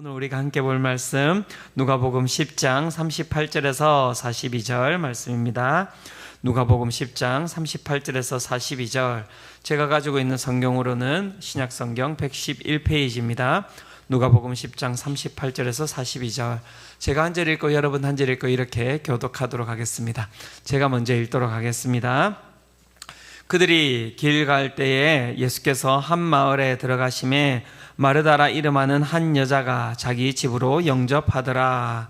오늘 우리가 함께 볼 말씀 누가복음 10장 38절에서 42절 말씀입니다. 누가복음 10장 38절에서 42절, 제가 가지고 있는 성경으로는 신약성경 111페이지입니다. 누가복음 10장 38절에서 42절, 제가 한 절 읽고 여러분 한 절 읽고 이렇게 교독하도록 하겠습니다. 제가 먼저 읽도록 하겠습니다. 그들이 길 갈 때에 예수께서 한 마을에 들어가심에 마르다라 이름하는 한 여자가 자기 집으로 영접하더라.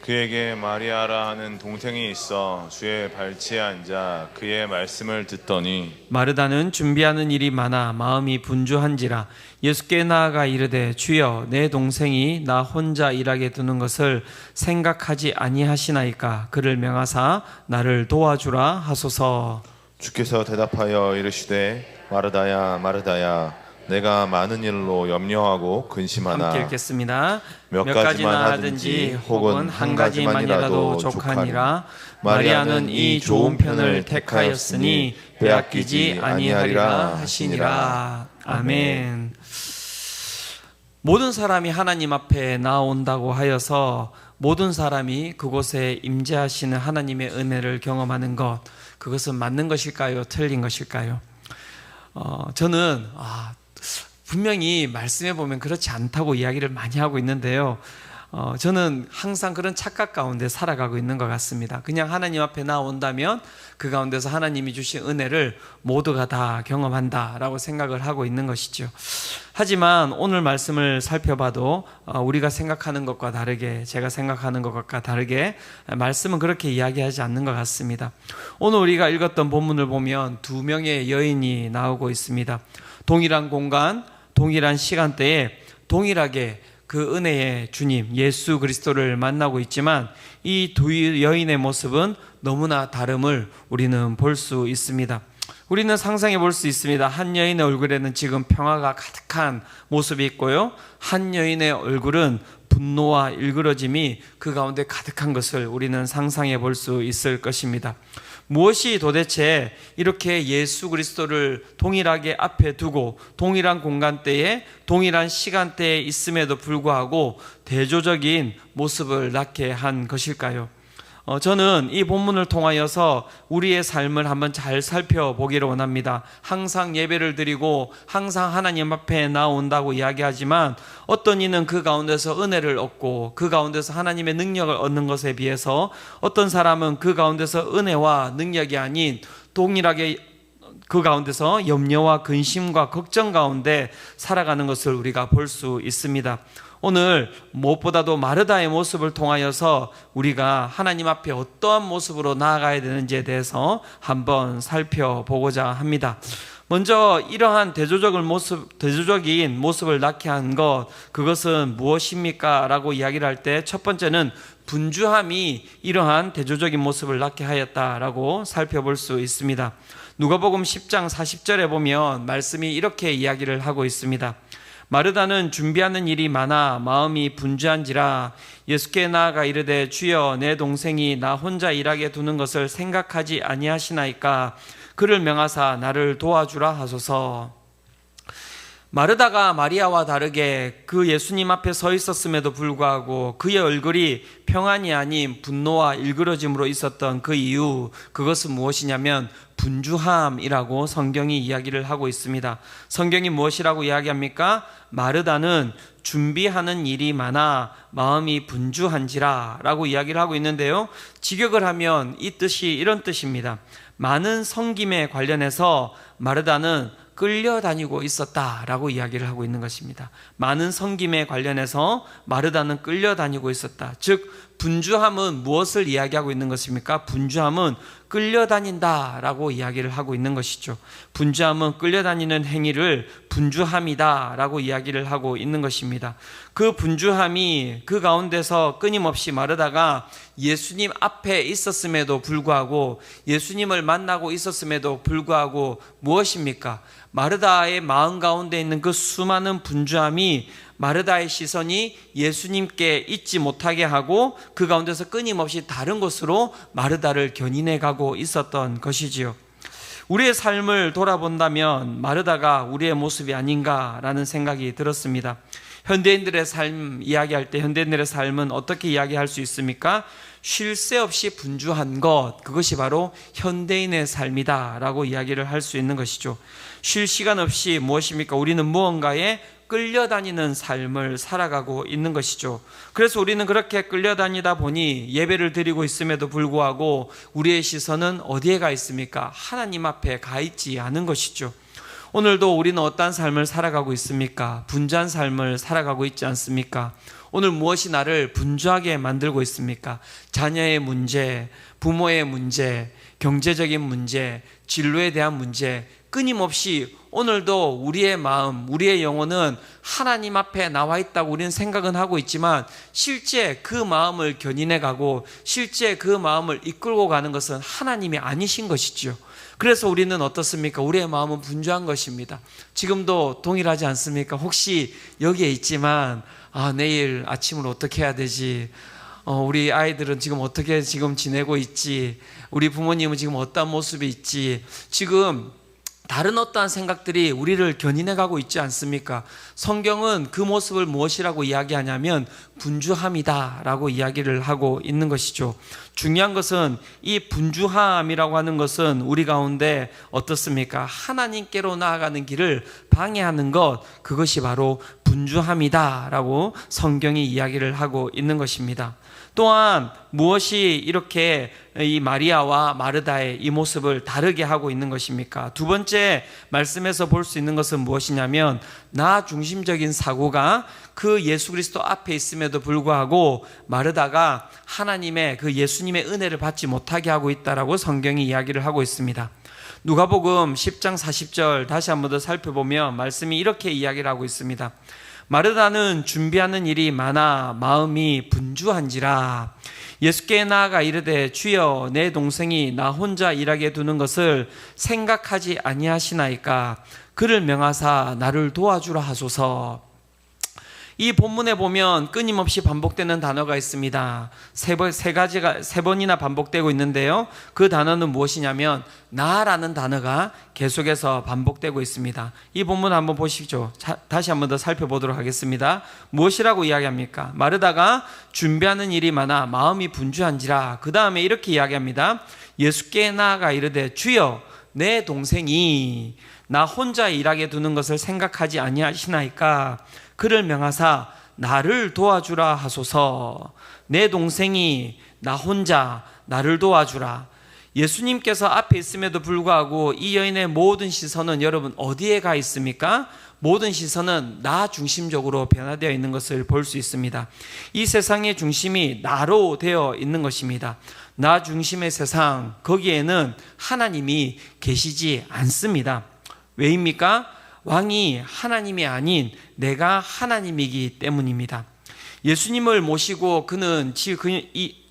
그에게 마리아라 하는 동생이 있어 주의 발치에 앉아 그의 말씀을 듣더니 마르다는 준비하는 일이 많아 마음이 분주한지라 예수께 나아가 이르되 주여, 내 동생이 나 혼자 일하게 두는 것을 생각하지 아니하시나이까. 그를 명하사 나를 도와주라 하소서. 주께서 대답하여 이르시되 마르다야 마르다야, 내가 많은 일로 염려하고 근심하나 함께 읽겠습니다. 몇 가지만 하든지 혹은 한 가지만이라도 족하니라. 마리아는 이 좋은 편을 택하였으니 빼앗기지 아니하리라 하시니라. 아멘. 모든 사람이 하나님 앞에 나온다고 하여서 모든 사람이 그곳에 임재하시는 하나님의 은혜를 경험하는 것, 그것은 맞는 것일까요? 틀린 것일까요? 저는 분명히 말씀해 보면 그렇지 않다고 이야기를 많이 하고 있는데요, 저는 항상 그런 착각 가운데 살아가고 있는 것 같습니다. 그냥 하나님 앞에 나온다면 그 가운데서 하나님이 주신 은혜를 모두가 다 경험한다라고 생각을 하고 있는 것이죠. 하지만 오늘 말씀을 살펴봐도 우리가 생각하는 것과 다르게, 제가 생각하는 것과 다르게 말씀은 그렇게 이야기하지 않는 것 같습니다. 오늘 우리가 읽었던 본문을 보면 두 명의 여인이 나오고 있습니다. 동일한 공간, 동일한 시간대에 동일하게 그 은혜의 주님 예수 그리스도를 만나고 있지만 이 두 여인의 모습은 너무나 다름을 우리는 볼 수 있습니다. 우리는 상상해 볼 수 있습니다. 한 여인의 얼굴에는 지금 평화가 가득한 모습이 있고요, 한 여인의 얼굴은 분노와 일그러짐이 그 가운데 가득한 것을 우리는 상상해 볼 수 있을 것입니다. 무엇이 도대체 이렇게 예수 그리스도를 동일하게 앞에 두고 동일한 공간대에 동일한 시간대에 있음에도 불구하고 대조적인 모습을 낳게 한 것일까요? 저는 이 본문을 통하여서 우리의 삶을 한번 잘 살펴보기를 원합니다. 항상 예배를 드리고 항상 하나님 앞에 나온다고 이야기하지만 어떤 이는 그 가운데서 은혜를 얻고 그 가운데서 하나님의 능력을 얻는 것에 비해서 어떤 사람은 그 가운데서 은혜와 능력이 아닌 동일하게 그 가운데서 염려와 근심과 걱정 가운데 살아가는 것을 우리가 볼 수 있습니다. 오늘 무엇보다도 마르다의 모습을 통하여서 우리가 하나님 앞에 어떠한 모습으로 나아가야 되는지에 대해서 한번 살펴보고자 합니다. 먼저 이러한 대조적인 모습을 낳게 한 것, 그것은 무엇입니까? 라고 이야기를 할 때 첫 번째는 분주함이 이러한 대조적인 모습을 낳게 하였다라고 살펴볼 수 있습니다. 누가복음 10장 40절에 보면 말씀이 이렇게 이야기를 하고 있습니다. 마르다는 준비하는 일이 많아 마음이 분주한지라 예수께 나아가 이르되 주여, 내 동생이 나 혼자 일하게 두는 것을 생각하지 아니하시나이까. 그를 명하사 나를 도와주라 하소서. 마르다가 마리아와 다르게 그 예수님 앞에 서 있었음에도 불구하고 그의 얼굴이 평안이 아닌 분노와 일그러짐으로 있었던 그 이유, 그것은 무엇이냐면 분주함이라고 성경이 이야기를 하고 있습니다. 성경이 무엇이라고 이야기합니까? 마르다는 준비하는 일이 많아 마음이 분주한지라 라고 이야기를 하고 있는데요, 직역을 하면 이 뜻이 이런 뜻입니다. 많은 섬김에 관련해서 마르다는 끌려다니고 있었다라고 이야기를 하고 있는 것입니다. 많은 섬김에 관련해서 마르다는 끌려다니고 있었다. 즉 분주함은 무엇을 이야기하고 있는 것입니까? 분주함은 끌려다닌다라고 이야기를 하고 있는 것이죠. 분주함은 끌려다니는 행위를 분주함이다라고 이야기를 하고 있는 것입니다. 그 분주함이 그 가운데서 끊임없이 마르다가 예수님 앞에 있었음에도 불구하고, 예수님을 만나고 있었음에도 불구하고 무엇입니까? 마르다의 마음 가운데 있는 그 수많은 분주함이 마르다의 시선이 예수님께 있지 못하게 하고 그 가운데서 끊임없이 다른 곳으로 마르다를 견인해 가고 있었던 것이지요. 우리의 삶을 돌아본다면 마르다가 우리의 모습이 아닌가라는 생각이 들었습니다. 현대인들의 삶 이야기할 때 현대인들의 삶은 어떻게 이야기할 수 있습니까? 쉴 새 없이 분주한 것, 그것이 바로 현대인의 삶이다라고 이야기를 할 수 있는 것이죠. 쉴 시간 없이 무엇입니까? 우리는 무언가에 끌려다니는 삶을 살아가고 있는 것이죠. 그래서 우리는 그렇게 끌려다니다 보니 예배를 드리고 있음에도 불구하고 우리의 시선은 어디에 가 있습니까? 하나님 앞에 가 있지 않은 것이죠. 오늘도 우리는 어떠한 삶을 살아가고 있습니까? 분주한 삶을 살아가고 있지 않습니까? 오늘 무엇이 나를 분주하게 만들고 있습니까? 자녀의 문제, 부모의 문제, 경제적인 문제, 진로에 대한 문제, 끊임없이 오늘도 우리의 마음, 우리의 영혼은 하나님 앞에 나와 있다고 우리는 생각은 하고 있지만 실제 그 마음을 견인해 가고 실제 그 마음을 이끌고 가는 것은 하나님이 아니신 것이죠. 그래서 우리는 어떻습니까? 우리의 마음은 분주한 것입니다. 지금도 동일하지 않습니까? 혹시 여기에 있지만 내일 아침을 어떻게 해야 되지? 우리 아이들은 지금 어떻게 지금 지내고 있지? 우리 부모님은 지금 어떤 모습이 있지? 지금 다른 어떠한 생각들이 우리를 견인해 가고 있지 않습니까? 성경은 그 모습을 무엇이라고 이야기하냐면 분주함이다 라고 이야기를 하고 있는 것이죠. 중요한 것은 이 분주함이라고 하는 것은 우리 가운데 어떻습니까? 하나님께로 나아가는 길을 방해하는 것, 그것이 바로 분주함이다 라고 성경이 이야기를 하고 있는 것입니다. 또한 무엇이 이렇게 이 마리아와 마르다의 이 모습을 다르게 하고 있는 것입니까? 두 번째 말씀에서 볼 수 있는 것은 무엇이냐면 나 중심적인 사고가 그 예수 그리스도 앞에 있음에도 불구하고 마르다가 하나님의 그 예수님의 은혜를 받지 못하게 하고 있다라고 성경이 이야기를 하고 있습니다. 누가복음 10장 40절 다시 한번 더 살펴보면 말씀이 이렇게 이야기를 하고 있습니다. 마르다는 준비하는 일이 많아 마음이 분주한지라 예수께 나아가 이르되 주여 내 동생이 나 혼자 일하게 두는 것을 생각하지 아니하시나이까 그를 명하사 나를 도와주라 하소서. 이 본문에 보면 끊임없이 반복되는 단어가 있습니다. 세 번이나 반복되고 있는데요. 그 단어는 무엇이냐면 나라는 단어가 계속해서 반복되고 있습니다. 이 본문 한번 보시죠. 다시 한번 더 살펴보도록 하겠습니다. 무엇이라고 이야기합니까? 마르다가 준비하는 일이 많아 마음이 분주한지라. 그 다음에 이렇게 이야기합니다. 예수께 나아가 이르되 주여 내 동생이 나 혼자 일하게 두는 것을 생각하지 아니하시나이까 그를 명하사 나를 도와주라 하소서. 내 동생이 나 혼자 나를 도와주라. 예수님께서 앞에 있음에도 불구하고 이 여인의 모든 시선은 여러분 어디에 가 있습니까? 모든 시선은 나 중심적으로 변화되어 있는 것을 볼 수 있습니다. 이 세상의 중심이 나로 되어 있는 것입니다. 나 중심의 세상, 거기에는 하나님이 계시지 않습니다. 왜입니까? 왕이 하나님이 아닌 내가 하나님이기 때문입니다. 예수님을 모시고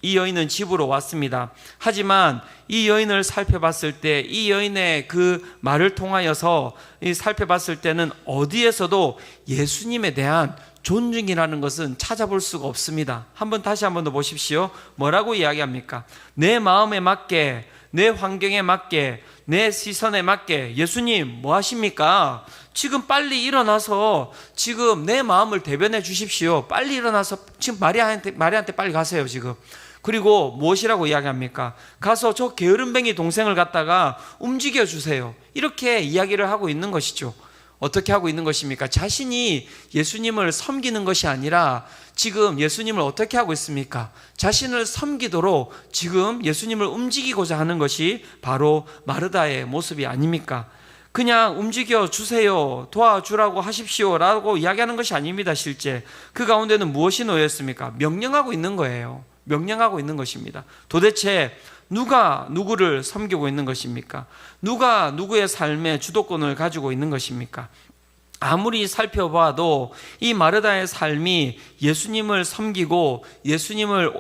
이 여인은 집으로 왔습니다. 하지만 이 여인을 살펴봤을 때 이 여인의 그 말을 통하여서 살펴봤을 때는 어디에서도 예수님에 대한 존중이라는 것은 찾아볼 수가 없습니다. 다시 한번 더 보십시오. 뭐라고 이야기합니까? 내 마음에 맞게, 내 환경에 맞게, 내 시선에 맞게 예수님 뭐 하십니까? 지금 빨리 일어나서 지금 내 마음을 대변해 주십시오. 빨리 일어나서 지금 마리아한테 빨리 가세요 지금. 그리고 무엇이라고 이야기합니까? 가서 저 게으름뱅이 동생을 갖다가 움직여 주세요. 이렇게 이야기를 하고 있는 것이죠. 어떻게 하고 있는 것입니까? 자신이 예수님을 섬기는 것이 아니라 지금 예수님을 어떻게 하고 있습니까? 자신을 섬기도록 지금 예수님을 움직이고자 하는 것이 바로 마르다의 모습이 아닙니까? 그냥 움직여 주세요, 도와주라고 하십시오 라고 이야기하는 것이 아닙니다. 실제 그 가운데는 무엇이 놓여 있습니까? 명령하고 있는 거예요. 명령하고 있는 것입니다. 도대체 누가 누구를 섬기고 있는 것입니까? 누가 누구의 삶의 주도권을 가지고 있는 것입니까? 아무리 살펴봐도 이 마르다의 삶이 예수님을 섬기고 예수님을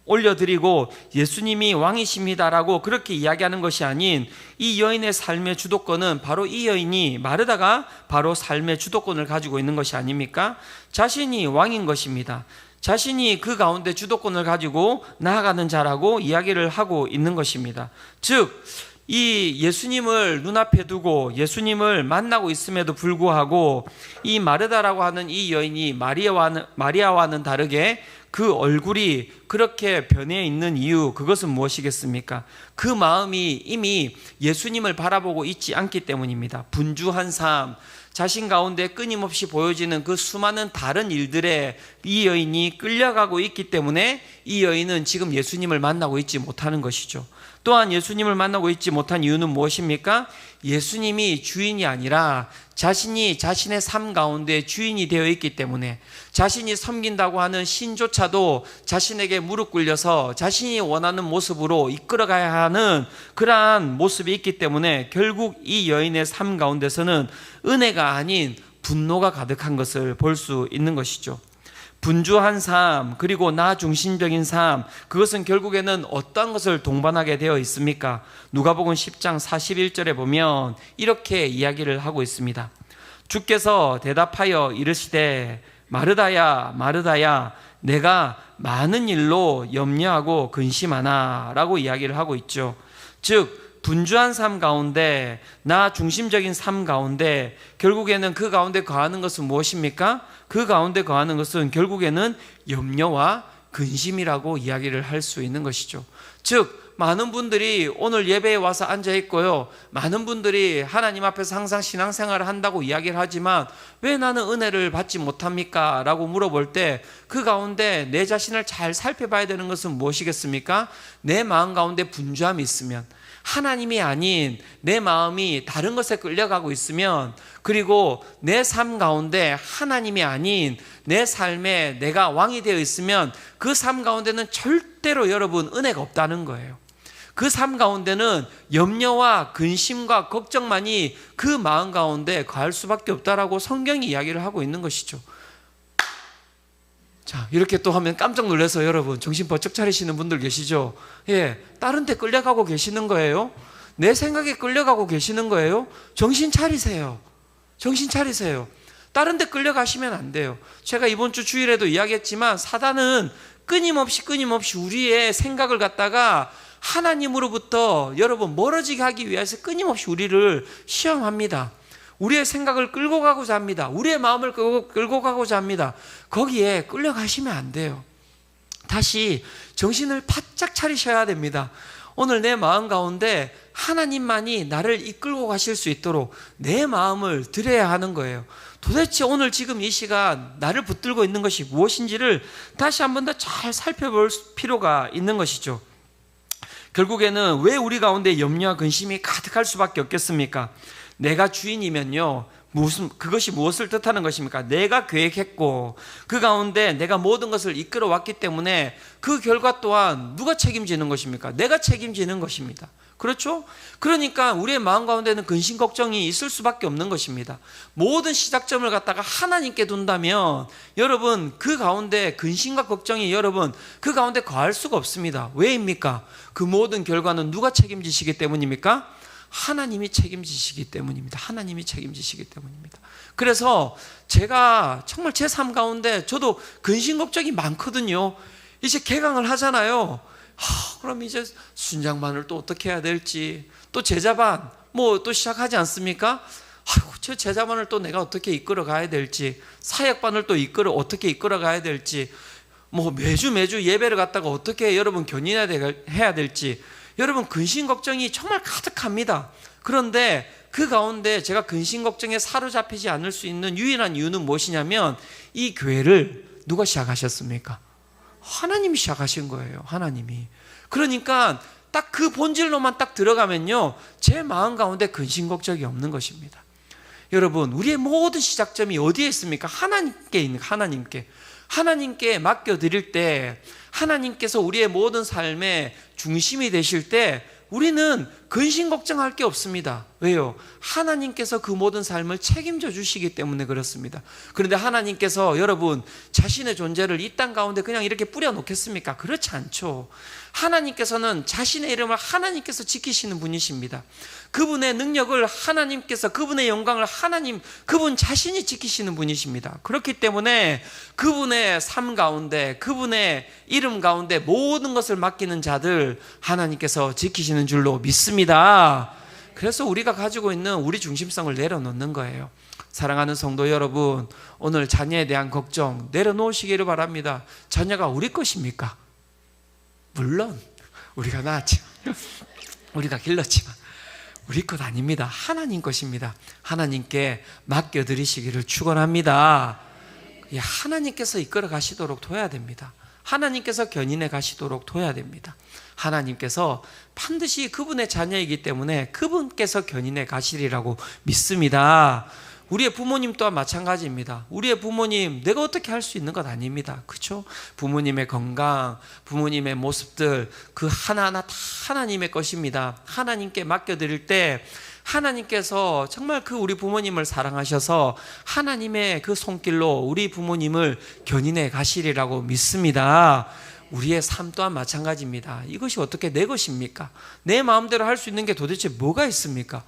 올려드리고 예수님이 왕이십니다라고 그렇게 이야기하는 것이 아닌 이 여인의 삶의 주도권은 바로 이 여인이 마르다가 바로 삶의 주도권을 가지고 있는 것이 아닙니까? 자신이 왕인 것입니다. 자신이 그 가운데 주도권을 가지고 나아가는 자라고 이야기를 하고 있는 것입니다. 즉 이 예수님을 눈앞에 두고 예수님을 만나고 있음에도 불구하고 이 마르다라고 하는 이 여인이 마리아와는 다르게 그 얼굴이 그렇게 변해 있는 이유, 그것은 무엇이겠습니까? 그 마음이 이미 예수님을 바라보고 있지 않기 때문입니다. 분주한 삶, 자신 가운데 끊임없이 보여지는 그 수많은 다른 일들에 이 여인이 끌려가고 있기 때문에 이 여인은 지금 예수님을 만나고 있지 못하는 것이죠. 또한 예수님을 만나고 있지 못한 이유는 무엇입니까? 예수님이 주인이 아니라 자신이 자신의 삶 가운데 주인이 되어 있기 때문에, 자신이 섬긴다고 하는 신조차도 자신에게 무릎 꿇려서 자신이 원하는 모습으로 이끌어가야 하는 그러한 모습이 있기 때문에 결국 이 여인의 삶 가운데서는 은혜가 아닌 분노가 가득한 것을 볼 수 있는 것이죠. 분주한 삶, 그리고 나 중심적인 삶, 그것은 결국에는 어떠한 것을 동반하게 되어 있습니까? 누가복음 10장 41절에 보면 이렇게 이야기를 하고 있습니다. 주께서 대답하여 이르시되 마르다야 마르다야 내가 많은 일로 염려하고 근심하나 라고 이야기를 하고 있죠. 즉 분주한 삶 가운데, 나 중심적인 삶 가운데 결국에는 그 가운데 거하는 것은 무엇입니까? 그 가운데 거하는 것은 결국에는 염려와 근심이라고 이야기를 할 수 있는 것이죠. 즉 많은 분들이 오늘 예배에 와서 앉아 있고요, 많은 분들이 하나님 앞에서 항상 신앙생활을 한다고 이야기를 하지만 왜 나는 은혜를 받지 못합니까? 라고 물어볼 때 그 가운데 내 자신을 잘 살펴봐야 되는 것은 무엇이겠습니까? 내 마음 가운데 분주함이 있으면, 하나님이 아닌 내 마음이 다른 것에 끌려가고 있으면, 그리고 내 삶 가운데 하나님이 아닌 내 삶에 내가 왕이 되어 있으면 그 삶 가운데는 절대로 여러분 은혜가 없다는 거예요. 그 삶 가운데는 염려와 근심과 걱정만이 그 마음 가운데 거할 수밖에 없다라고 성경이 이야기를 하고 있는 것이죠. 자, 이렇게 또 하면 깜짝 놀라서 여러분 정신 번쩍 차리시는 분들 계시죠? 예, 다른 데 끌려가고 계시는 거예요? 내 생각에 끌려가고 계시는 거예요? 정신 차리세요. 정신 차리세요. 다른 데 끌려가시면 안 돼요. 제가 이번 주 주일에도 이야기했지만 사단은 끊임없이 우리의 생각을 갖다가 하나님으로부터 여러분 멀어지게 하기 위해서 끊임없이 우리를 시험합니다. 우리의 생각을 끌고 가고자 합니다. 우리의 마음을 끌고 가고자 합니다. 거기에 끌려가시면 안 돼요. 다시 정신을 바짝 차리셔야 됩니다. 오늘 내 마음 가운데 하나님만이 나를 이끌고 가실 수 있도록 내 마음을 드려야 하는 거예요. 도대체 오늘 지금 이 시간 나를 붙들고 있는 것이 무엇인지를 다시 한 번 더 잘 살펴볼 필요가 있는 것이죠. 결국에는 왜 우리 가운데 염려와 근심이 가득할 수밖에 없겠습니까? 내가 주인이면요, 그것이 무엇을 뜻하는 것입니까? 내가 계획했고 그 가운데 내가 모든 것을 이끌어 왔기 때문에 그 결과 또한 누가 책임지는 것입니까? 내가 책임지는 것입니다. 그렇죠? 그러니까 우리의 마음 가운데는 근심 걱정이 있을 수밖에 없는 것입니다. 모든 시작점을 갖다가 하나님께 둔다면 여러분 그 가운데 근심과 걱정이 여러분 그 가운데 거할 수가 없습니다. 왜입니까? 그 모든 결과는 누가 책임지시기 때문입니까? 하나님이 책임지시기 때문입니다. 하나님이 책임지시기 때문입니다. 그래서 제가 정말 제 삶 가운데 저도 근심 걱정이 많거든요. 이제 개강을 하잖아요. 그럼 이제 순장반을 또 어떻게 해야 될지, 또 제자반 뭐 또 시작하지 않습니까? 저 제자반을 또 내가 어떻게 이끌어 가야 될지, 사역반을 또 어떻게 이끌어 가야 될지, 뭐 매주 예배를 갖다가 어떻게 여러분 견인해야 될지, 여러분 근심 걱정이 정말 가득합니다. 그런데 그 가운데 제가 근심 걱정에 사로잡히지 않을 수 있는 유일한 이유는 무엇이냐면 이 교회를 누가 시작하셨습니까? 하나님이 시작하신 거예요. 하나님이. 그러니까 딱 그 본질로만 딱 들어가면요, 제 마음 가운데 근심 걱정이 없는 것입니다. 여러분 우리의 모든 시작점이 어디에 있습니까? 하나님께 있는, 하나님께 맡겨드릴 때, 하나님께서 우리의 모든 삶의 중심이 되실 때 우리는 근심 걱정할 게 없습니다. 왜요? 하나님께서 그 모든 삶을 책임져 주시기 때문에 그렇습니다. 그런데 하나님께서 여러분 자신의 존재를 이 땅 가운데 그냥 이렇게 뿌려 놓겠습니까? 그렇지 않죠. 하나님께서는 자신의 이름을 하나님께서 지키시는 분이십니다. 그분의 능력을 하나님께서, 그분의 영광을 그분 자신이 지키시는 분이십니다. 그렇기 때문에 그분의 삶 가운데, 그분의 이름 가운데 모든 것을 맡기는 자들 하나님께서 지키시는 주시는 줄로 믿습니다. 그래서 우리가 가지고 있는 우리 중심성을 내려놓는 거예요. 사랑하는 성도 여러분, 오늘 자녀에 대한 걱정 내려놓으시기를 바랍니다. 자녀가 우리 것입니까? 물론 우리가 낳았지만, 우리가 길렀지만 우리 것 아닙니다. 하나님 것입니다. 하나님께 맡겨드리시기를 축원합니다. 하나님께서 이끌어 가시도록 둬야 됩니다. 하나님께서 견인해 가시도록 둬야 됩니다. 하나님께서 반드시 그분의 자녀이기 때문에 그분께서 견인해 가시리라고 믿습니다. 우리의 부모님 또한 마찬가지입니다. 우리의 부모님 내가 어떻게 할 수 있는 것 아닙니다. 그렇죠? 부모님의 건강, 부모님의 모습들 그 하나하나 다 하나님의 것입니다. 하나님께 맡겨드릴 때 하나님께서 정말 그 우리 부모님을 사랑하셔서 하나님의 그 손길로 우리 부모님을 견인해 가시리라고 믿습니다. 우리의 삶 또한 마찬가지입니다. 이것이 어떻게 내 것입니까? 내 마음대로 할 수 있는 게 도대체 뭐가 있습니까?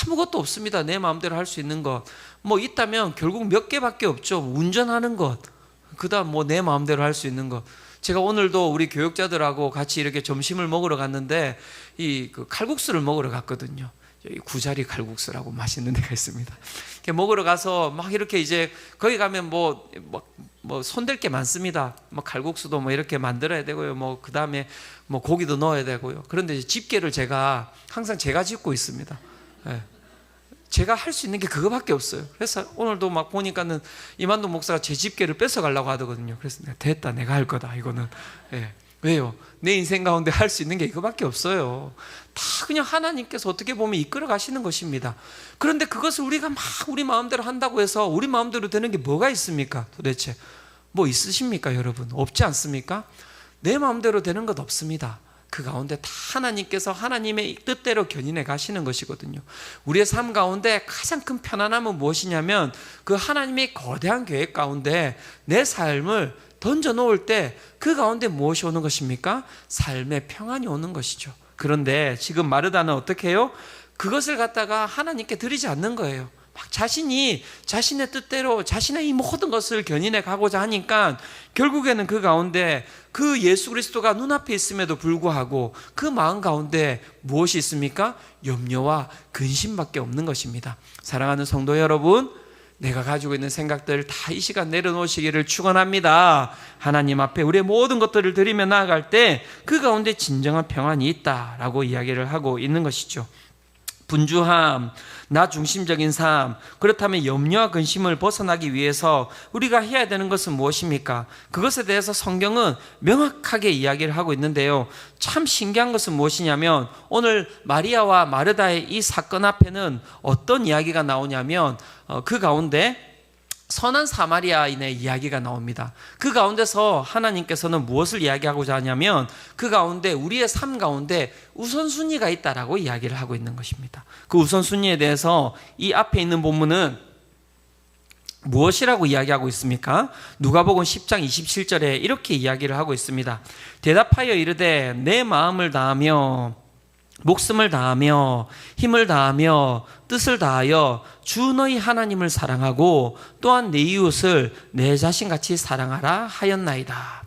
아무것도 없습니다. 내 마음대로 할 수 있는 것 뭐 있다면 결국 몇 개밖에 없죠. 운전하는 것, 그 다음 뭐 내 마음대로 할 수 있는 것. 제가 오늘도 우리 교육자들하고 같이 이렇게 점심을 먹으러 갔는데 그 칼국수를 먹으러 갔거든요. 여기 구자리 칼국수라고 맛있는 데가 있습니다. 이렇게 먹으러 가서 막 이렇게 이제 거기 가면 뭐 손댈 게 많습니다. 뭐 칼국수도 뭐 이렇게 만들어야 되고요. 뭐 그 다음에 뭐 고기도 넣어야 되고요. 그런데 이제 집게를 제가 항상 제가 짚고 있습니다. 네. 제가 할 수 있는 게 그거밖에 없어요. 그래서 오늘도 막 보니까는 이만동 목사가 제 집게를 뺏어 가려고 하더거든요. 그래서 됐다, 내가 할 거다 이거는. 네. 왜요? 내 인생 가운데 할 수 있는 게 이거밖에 없어요. 다 그냥 하나님께서 어떻게 보면 이끌어 가시는 것입니다. 그런데 그것을 우리가 막 우리 마음대로 한다고 해서 우리 마음대로 되는 게 뭐가 있습니까? 도대체 뭐 있으십니까 여러분? 없지 않습니까? 내 마음대로 되는 것 없습니다. 그 가운데 다 하나님께서 하나님의 뜻대로 견인해 가시는 것이거든요. 우리의 삶 가운데 가장 큰 편안함은 무엇이냐면 그 하나님의 거대한 계획 가운데 내 삶을 던져 놓을 때 그 가운데 무엇이 오는 것입니까? 삶의 평안이 오는 것이죠. 그런데 지금 마르다는 어떻게 해요? 그것을 갖다가 하나님께 드리지 않는 거예요. 막 자신이 자신의 뜻대로 자신의 이 모든 것을 견인해 가고자 하니까 결국에는 그 가운데 그 예수 그리스도가 눈앞에 있음에도 불구하고 그 마음 가운데 무엇이 있습니까? 염려와 근심밖에 없는 것입니다. 사랑하는 성도 여러분, 내가 가지고 있는 생각들 다 이 시간 내려놓으시기를 축원합니다. 하나님 앞에 우리의 모든 것들을 드리며 나아갈 때 그 가운데 진정한 평안이 있다라고 이야기를 하고 있는 것이죠. 분주함, 나 중심적인 삶, 그렇다면 염려와 근심을 벗어나기 위해서 우리가 해야 되는 것은 무엇입니까? 그것에 대해서 성경은 명확하게 이야기를 하고 있는데요. 참 신기한 것은 무엇이냐면 오늘 마리아와 마르다의 이 사건 앞에는 어떤 이야기가 나오냐면 그 가운데 선한 사마리아인의 이야기가 나옵니다. 그 가운데서 하나님께서는 무엇을 이야기하고자 하냐면 그 가운데 우리의 삶 가운데 우선순위가 있다라고 이야기를 하고 있는 것입니다. 그 우선순위에 대해서 이 앞에 있는 본문은 무엇이라고 이야기하고 있습니까? 누가복음 10장 27절에 이렇게 이야기를 하고 있습니다. 대답하여 이르되 내 마음을 다하며 목숨을 다하며 힘을 다하며 뜻을 다하여 주 너희 하나님을 사랑하고 또한 내 이웃을 내 자신같이 사랑하라 하였나이다.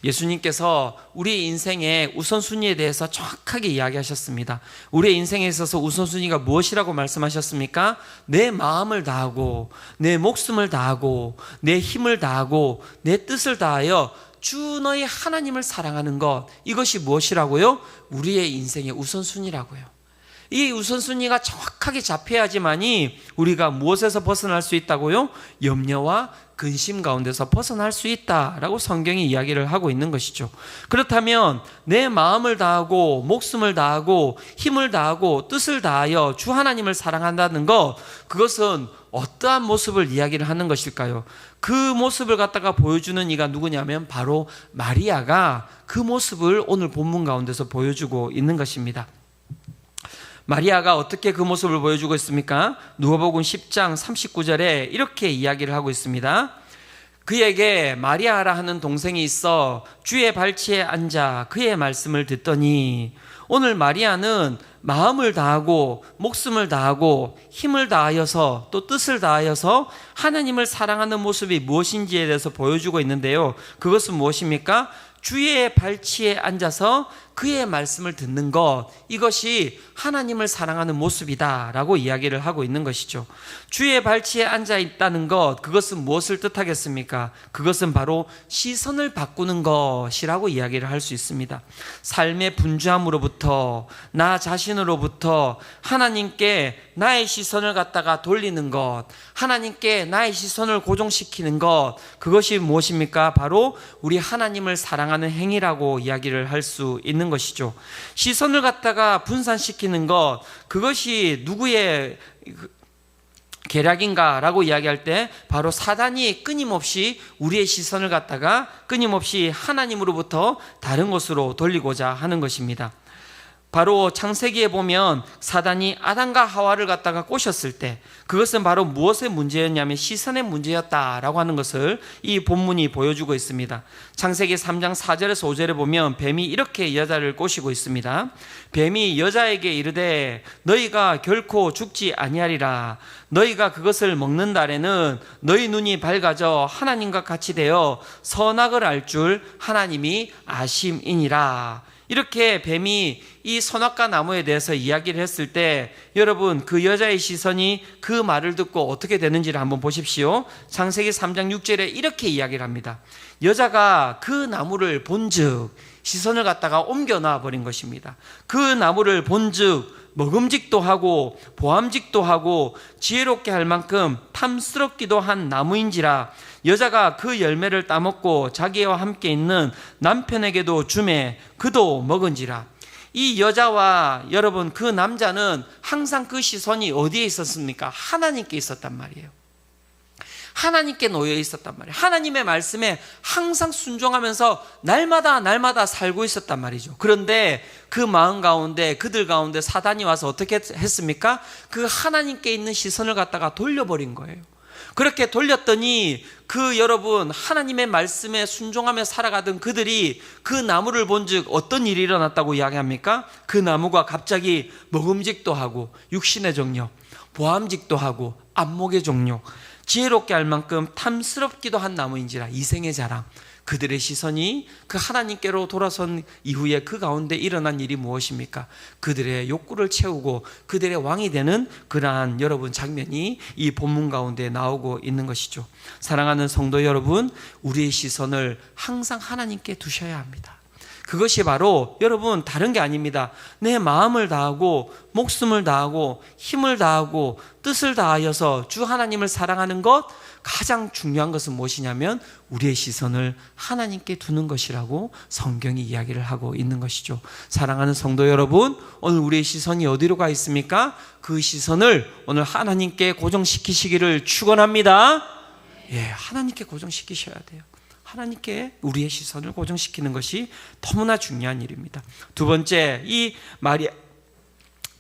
예수님께서 우리의 인생의 우선순위에 대해서 정확하게 이야기하셨습니다. 우리의 인생에 있어서 우선순위가 무엇이라고 말씀하셨습니까? 내 마음을 다하고 내 목숨을 다하고 내 힘을 다하고 내 뜻을 다하여 주 너희 하나님을 사랑하는 것, 이것이 무엇이라고요? 우리의 인생의 우선순위라고요. 이 우선순위가 정확하게 잡혀야지만이 우리가 무엇에서 벗어날 수 있다고요? 염려와 근심 가운데서 벗어날 수 있다라고 성경이 이야기를 하고 있는 것이죠. 그렇다면 내 마음을 다하고 목숨을 다하고 힘을 다하고 뜻을 다하여 주 하나님을 사랑한다는 것, 그것은 어떠한 모습을 이야기를 하는 것일까요? 그 모습을 갖다가 보여주는 이가 누구냐면 바로 마리아가 그 모습을 오늘 본문 가운데서 보여주고 있는 것입니다. 마리아가 어떻게 그 모습을 보여주고 있습니까? 누가복음 10장 39절에 이렇게 이야기를 하고 있습니다. 그에게 마리아라 하는 동생이 있어 주의 발치에 앉아 그의 말씀을 듣더니, 오늘 마리아는 마음을 다하고 목숨을 다하고 힘을 다하여서 또 뜻을 다하여서 하나님을 사랑하는 모습이 무엇인지에 대해서 보여주고 있는데요. 그것은 무엇입니까? 주의 발치에 앉아서 그의 말씀을 듣는 것, 이것이 하나님을 사랑하는 모습이다라고 이야기를 하고 있는 것이죠. 주의 발치에 앉아 있다는 것, 그것은 무엇을 뜻하겠습니까? 그것은 바로 시선을 바꾸는 것이라고 이야기를 할 수 있습니다. 삶의 분주함으로부터, 나 자신으로부터 하나님께 나의 시선을 갖다가 돌리는 것, 하나님께 나의 시선을 고정시키는 것, 그것이 무엇입니까? 바로 우리 하나님을 사랑하는 행위라고 이야기를 할 수 있는 것이죠. 시선을 갖다가 분산시키는 것, 그것이 누구의 계략인가라고 이야기할 때 바로 사단이 끊임없이 우리의 시선을 갖다가 끊임없이 하나님으로부터 다른 곳으로 돌리고자 하는 것입니다. 바로 창세기에 보면 사단이 아담과 하와를 갖다가 꼬셨을 때 그것은 바로 무엇의 문제였냐면 시선의 문제였다라고 하는 것을 이 본문이 보여주고 있습니다. 창세기 3장 4절에서 5절에 보면 뱀이 이렇게 여자를 꼬시고 있습니다. 뱀이 여자에게 이르되 너희가 결코 죽지 아니하리라. 너희가 그것을 먹는 날에는 너희 눈이 밝아져 하나님과 같이 되어 선악을 알 줄 하나님이 아심이니라. 이렇게 뱀이 이 선악과 나무에 대해서 이야기를 했을 때 여러분 그 여자의 시선이 그 말을 듣고 어떻게 되는지를 한번 보십시오. 창세기 3장 6절에 이렇게 이야기를 합니다. 여자가 그 나무를 본즉 시선을 갖다가 옮겨놔 버린 것입니다. 그 나무를 본즉 먹음직도 하고 보암직도 하고 지혜롭게 할 만큼 탐스럽기도 한 나무인지라 여자가 그 열매를 따먹고 자기와 함께 있는 남편에게도 주매 그도 먹은지라. 이 여자와 여러분 그 남자는 항상 그 시선이 어디에 있었습니까? 하나님께 있었단 말이에요. 하나님께 놓여 있었단 말이에요. 하나님의 말씀에 항상 순종하면서 날마다 살고 있었단 말이죠. 그런데 그 마음 가운데 그들 가운데 사단이 와서 어떻게 했습니까? 그 하나님께 있는 시선을 갖다가 돌려버린 거예요. 그렇게 돌렸더니 그 여러분 하나님의 말씀에 순종하며 살아가던 그들이 그 나무를 본즉 어떤 일이 일어났다고 이야기합니까? 그 나무가 갑자기 먹음직도 하고 육신의 정욕, 보암직도 하고 안목의 정욕, 지혜롭게 할 만큼 탐스럽기도 한 나무인지라. 이생의 자랑. 그들의 시선이 그 하나님께로 돌아선 이후에 그 가운데 일어난 일이 무엇입니까? 그들의 욕구를 채우고 그들의 왕이 되는 그러한 여러분 장면이 이 본문 가운데 나오고 있는 것이죠. 사랑하는 성도 여러분, 우리의 시선을 항상 하나님께 두셔야 합니다. 그것이 바로 여러분 다른 게 아닙니다. 내 마음을 다하고 목숨을 다하고 힘을 다하고 뜻을 다하여서 주 하나님을 사랑하는 것, 가장 중요한 것은 무엇이냐면 우리의 시선을 하나님께 두는 것이라고 성경이 이야기를 하고 있는 것이죠. 사랑하는 성도 여러분, 오늘 우리의 시선이 어디로 가 있습니까? 그 시선을 오늘 하나님께 고정시키시기를 축원합니다. 예, 하나님께 고정시키셔야 돼요. 하나님께 우리의 시선을 고정시키는 것이 너무나 중요한 일입니다. 두 번째, 이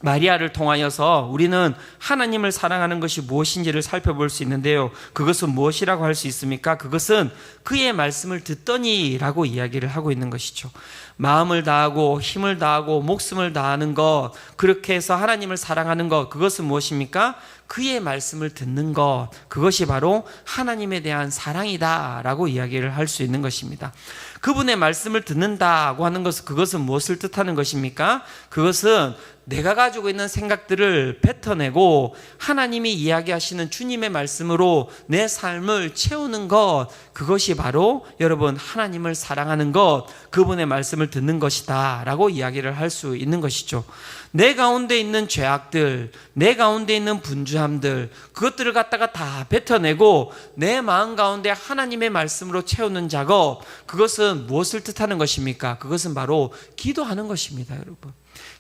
마리아를 통하여서 우리는 하나님을 사랑하는 것이 무엇인지를 살펴볼 수 있는데요. 그것은 무엇이라고 할 수 있습니까? 그것은 그의 말씀을 듣더니라고 이야기를 하고 있는 것이죠. 마음을 다하고 힘을 다하고 목숨을 다하는 것, 그렇게 해서 하나님을 사랑하는 것, 그것은 무엇입니까? 그의 말씀을 듣는 것, 그것이 바로 하나님에 대한 사랑이다라고 이야기를 할 수 있는 것입니다. 그분의 말씀을 듣는다고 하는 것은 그것은 무엇을 뜻하는 것입니까? 그것은 내가 가지고 있는 생각들을 뱉어내고 하나님이 이야기하시는 주님의 말씀으로 내 삶을 채우는 것, 그것이 바로 여러분 하나님을 사랑하는 것, 그분의 말씀을 듣는 것이다 라고 이야기를 할 수 있는 것이죠. 내 가운데 있는 죄악들, 내 가운데 있는 분주함들, 그것들을 갖다가 다 뱉어내고 내 마음 가운데 하나님의 말씀으로 채우는 작업, 그것은 무엇을 뜻하는 것입니까? 그것은 바로 기도하는 것입니다, 여러분.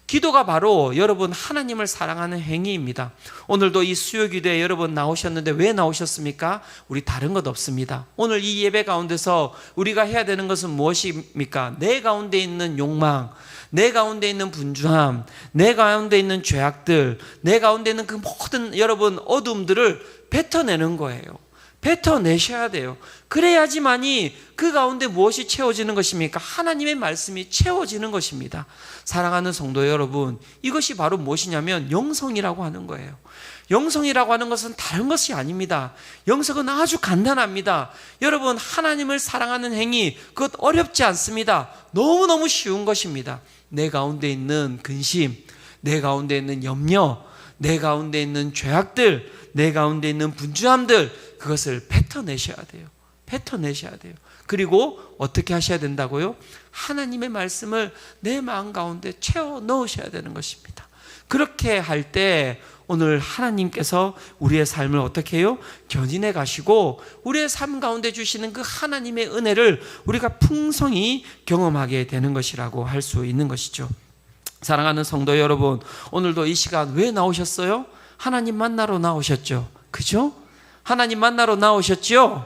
기도가 바로 여러분 하나님을 사랑하는 행위입니다. 오늘도 이 수요기도에 여러분 나오셨는데 왜 나오셨습니까? 우리 다른 것 없습니다. 오늘 이 예배 가운데서 우리가 해야 되는 것은 무엇입니까? 내 가운데 있는 욕망, 내 가운데 있는 분주함, 내 가운데 있는 죄악들, 내 가운데 있는 그 모든 여러분 어둠들을 뱉어내는 거예요. 뱉어내셔야 돼요. 그래야지만이 그 가운데 무엇이 채워지는 것입니까? 하나님의 말씀이 채워지는 것입니다. 사랑하는 성도 여러분, 이것이 바로 무엇이냐면 영성이라고 하는 거예요. 영성이라고 하는 것은 다른 것이 아닙니다. 영성은 아주 간단합니다. 여러분, 하나님을 사랑하는 행위, 그것 어렵지 않습니다. 너무너무 쉬운 것입니다. 내 가운데 있는 근심, 내 가운데 있는 염려, 내 가운데 있는 죄악들, 내 가운데 있는 분주함들, 그것을 뱉어내셔야 돼요. 뱉어내셔야 돼요. 그리고 어떻게 하셔야 된다고요? 하나님의 말씀을 내 마음 가운데 채워 넣으셔야 되는 것입니다. 그렇게 할 때 오늘 하나님께서 우리의 삶을 어떻게 해요? 견인해 가시고 우리의 삶 가운데 주시는 그 하나님의 은혜를 우리가 풍성히 경험하게 되는 것이라고 할 수 있는 것이죠. 사랑하는 성도 여러분, 오늘도 이 시간 왜 나오셨어요? 하나님 만나러 나오셨죠. 그죠? 하나님 만나러 나오셨죠?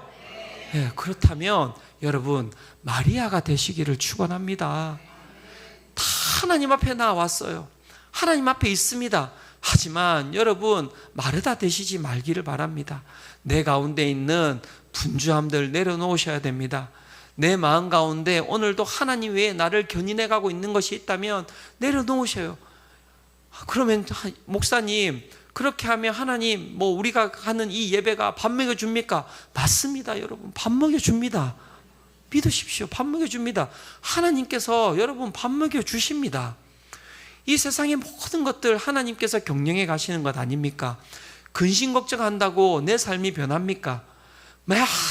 네, 그렇다면 여러분, 마리아가 되시기를 축원합니다. 다 하나님 앞에 나왔어요. 하나님 앞에 있습니다. 하지만 여러분, 마르다 되시지 말기를 바랍니다. 내 가운데 있는 분주함들 내려놓으셔야 됩니다. 내 마음 가운데 오늘도 하나님 외에 나를 견인해 가고 있는 것이 있다면 내려놓으셔요. 그러면 목사님, 그렇게 하면 하나님 우리가 하는 이 예배가 밥 먹여줍니까? 맞습니다. 여러분, 밥 먹여줍니다. 믿으십시오. 밥 먹여줍니다. 하나님께서 여러분 밥 먹여주십니다. 이 세상의 모든 것들 하나님께서 경영해 가시는 것 아닙니까? 근심 걱정한다고 내 삶이 변합니까?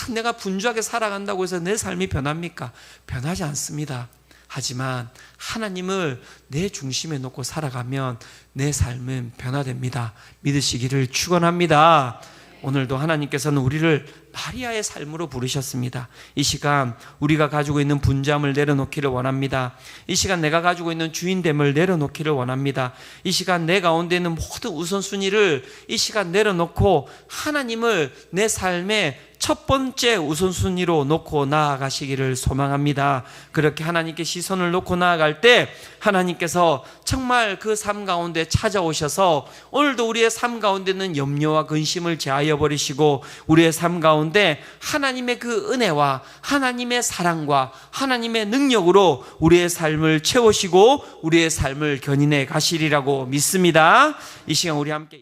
내가 분주하게 살아간다고 해서 내 삶이 변합니까? 변하지 않습니다. 하지만 하나님을 내 중심에 놓고 살아가면 내 삶은 변화됩니다. 믿으시기를 축원합니다. 오늘도 하나님께서는 우리를 마리아의 삶으로 부르셨습니다. 이 시간 우리가 가지고 있는 분주함을 내려놓기를 원합니다. 이 시간 내가 가지고 있는 주인됨을 내려놓기를 원합니다. 이 시간 내 가운데 있는 모든 우선순위를 이 시간 내려놓고 하나님을 내 삶의 첫 번째 우선순위로 놓고 나아가시기를 소망합니다. 그렇게 하나님께 시선을 놓고 나아갈 때 하나님께서 정말 그 삶 가운데 찾아오셔서 오늘도 우리의 삶 가운데 있는 염려와 근심을 제하여 버리시고 우리의 삶 가운데 하나님의 그 은혜와 하나님의 사랑과 하나님의 능력으로 우리의 삶을 채우시고 우리의 삶을 견인해 가시리라고 믿습니다. 이 시간 우리 함께